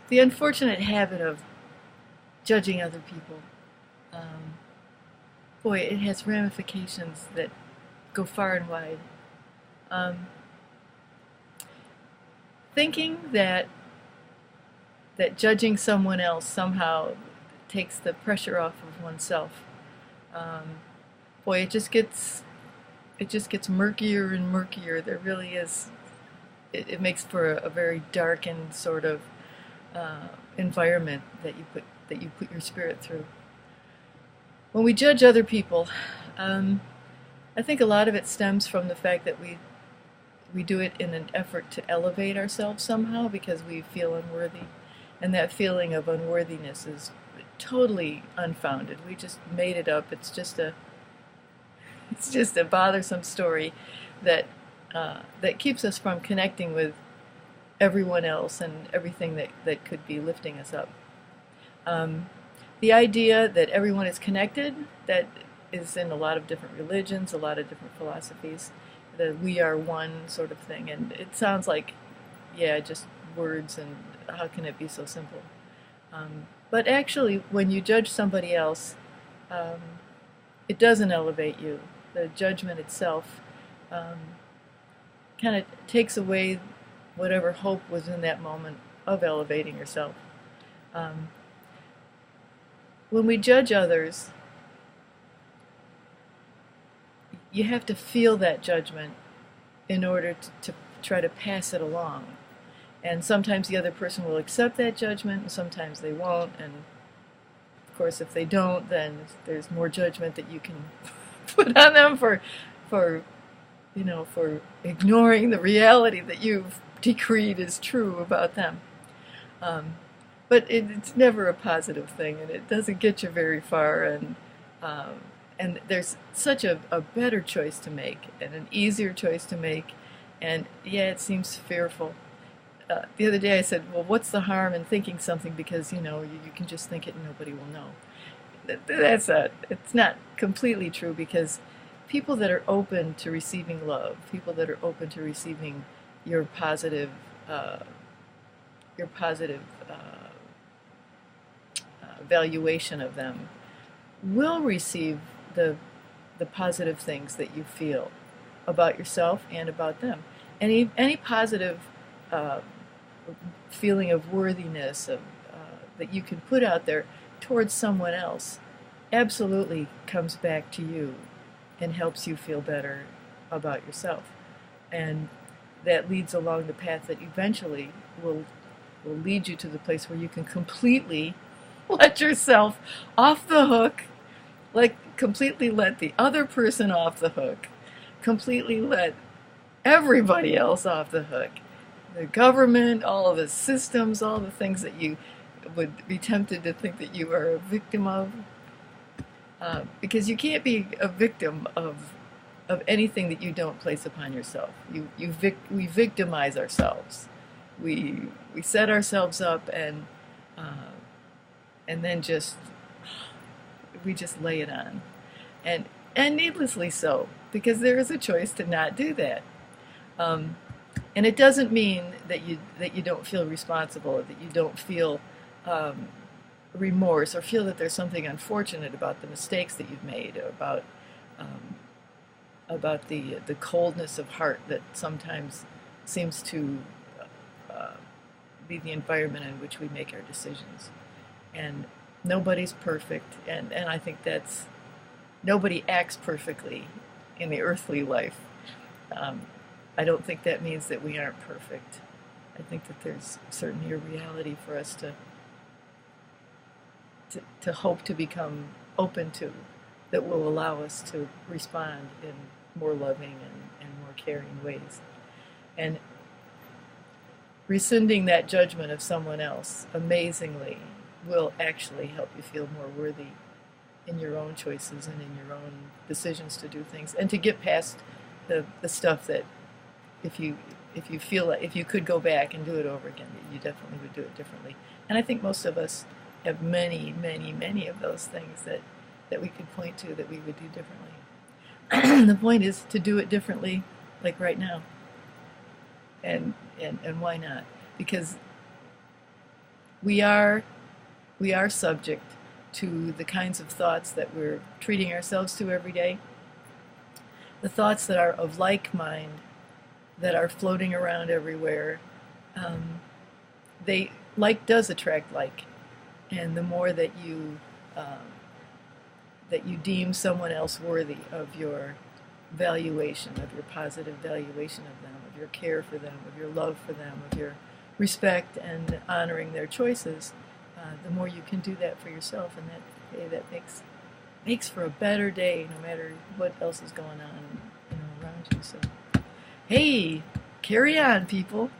the unfortunate habit of judging other people, um, boy, it has ramifications that go far and wide. Um, thinking that judging someone else somehow takes the pressure off of oneself. Um, boy, it just gets murkier and murkier. There really is. It makes for a very darkened sort of environment that you put your spirit through. When we judge other people, um, I think a lot of it stems from the fact that we do it in an effort to elevate ourselves somehow because we feel unworthy, and that feeling of unworthiness is totally unfounded. We just made it up. It's just a bothersome story that that keeps us from connecting with everyone else and everything that could be lifting us up. Um, the idea that everyone is connected, that is in a lot of different religions, a lot of different philosophies, the we are one sort of thing. And it sounds like, yeah, just words, and how can it be so simple? But actually, when you judge somebody else, um, it doesn't elevate you. The judgment itself um, kind of takes away whatever hope was in that moment of elevating yourself. Um, when we judge others, you have to feel that judgment in order to try to pass it along. And sometimes the other person will accept that judgment, and sometimes they won't. And of course, if they don't, then there's more judgment that you can put on them for for ignoring the reality that you've decreed is true about them. Um, but it's never a positive thing, and it doesn't get you very far. Um, and there's such a better choice to make, and an easier choice to make. And yeah, it seems fearful. The other day I said, well, what's the harm in thinking something because you can just think it and nobody will know. It's not completely true, because people that are open to receiving love, people that are open to receiving your positive, uh, your positive valuation of them, will receive the the positive things that you feel about yourself and about them. Any positive uh, feeling of worthiness that you can put out there towards someone else absolutely comes back to you and helps you feel better about yourself. And that leads along the path that eventually will lead you to the place where you can completely let yourself off the hook, like completely let the other person off the hook, completely let everybody else off the hook. The government, all of the systems, all the things that you would be tempted to think that you are a victim of. Because you can't be a victim of anything that you don't place upon yourself. We victimize ourselves. We set ourselves up, uh, and then we just lay it on, and needlessly so, because there is a choice to not do that. Um, and it doesn't mean that you don't feel responsible, or that you don't feel um, remorse, or feel that there's something unfortunate about the mistakes that you've made, or um, about the coldness of heart that sometimes seems to uh, be the environment in which we make our decisions. And nobody's perfect, and I think that's nobody acts perfectly in the earthly life. Um, I don't think that means that we aren't perfect. I think that there's certainly a reality for us to hope to become open to, that will allow us to respond in more loving and more caring ways. And rescinding that judgment of someone else, amazingly, will actually help you feel more worthy in your own choices and in your own decisions to do things, and to get past the stuff that if you feel like if you could go back and do it over again, you definitely would do it differently. And I think most of us have many, many, many of those things that we could point to that we would do differently. The point is to do it differently, like right now. And why not? Because we are subject to the kinds of thoughts that we're treating ourselves to every day. The thoughts that are of like mind, that are floating around everywhere, they like does attract like, and the more that you deem someone else worthy of your valuation, of your positive valuation of them, of your care for them, of your love for them, of your respect and honoring their choices, the more you can do that for yourself, and that makes for a better day, no matter what else is going on, around you. So, hey, carry on, people.